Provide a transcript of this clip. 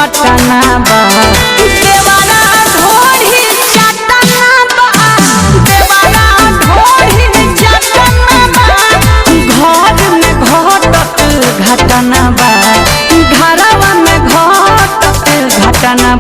चटना बा देवारा ढोरी चटना बा देवारा ढोरी चटना बा घर में घटत घटना बा घरवा में घटत घटना